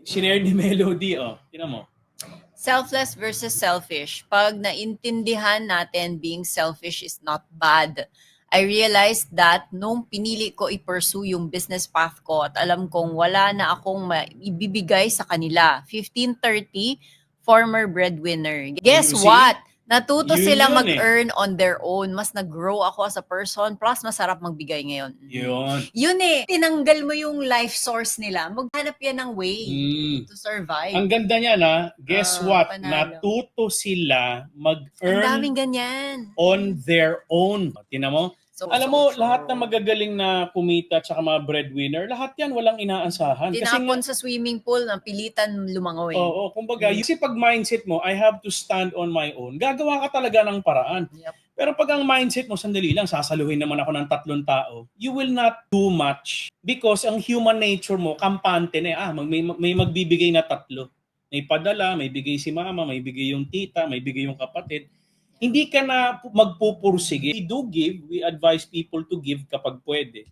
Shinare ni Melody, tingnan mo. Selfless versus selfish. Pag naintindihan natin being selfish is not bad. I realized that nung pinili ko i-pursue yung business path ko at alam kong wala na akong ibibigay sa kanila. 1530, former breadwinner. Guess You see? what? Natuto Yun silang yun mag-earn on their own. Mas nag-grow ako as a person. Plus, masarap magbigay ngayon. Yun. Yun eh. Tinanggal mo yung life source nila. Maghanap yan ng way to survive. Ang ganda niya na, guess what? Panalo. Natuto sila Ang mag-earn daming ganyan. on their own. Tingnan mo? Alam mo, true. lahat ng magagaling na kumita at saka mga breadwinner, lahat yan walang inaasahan. Tinapon sa swimming pool, napilitan lumangoy. Oo, kumbaga, kasi pag mindset mo, I have to stand on my own, gagawa ka talaga ng paraan. Yep. Pero pag ang mindset mo, sandali lang, sasaluhin naman ako ng 3 tao, you will not do much because ang human nature mo, kampante na may magbibigay na 3. May padala, may bigay si mama, may bigay yung tita, may bigay yung kapatid. Hindi ka na magpupursige. We do give, we advise people to give kapag pwede.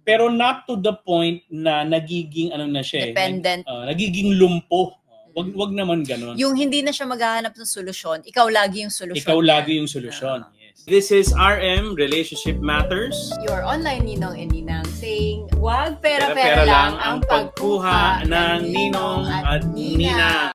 Pero not to the point na nagiging na siya dependent. Nagiging lumpo. Wag naman ganoon. Yung hindi na siya maghahanap ng solusyon, ikaw lagi yung solusyon. Ikaw lagi yung solusyon. Yes. This is RM, Relationship Matters. Your online ninong and ninang saying, wag pera-pera lang ang pagkuha ng ninong at nina.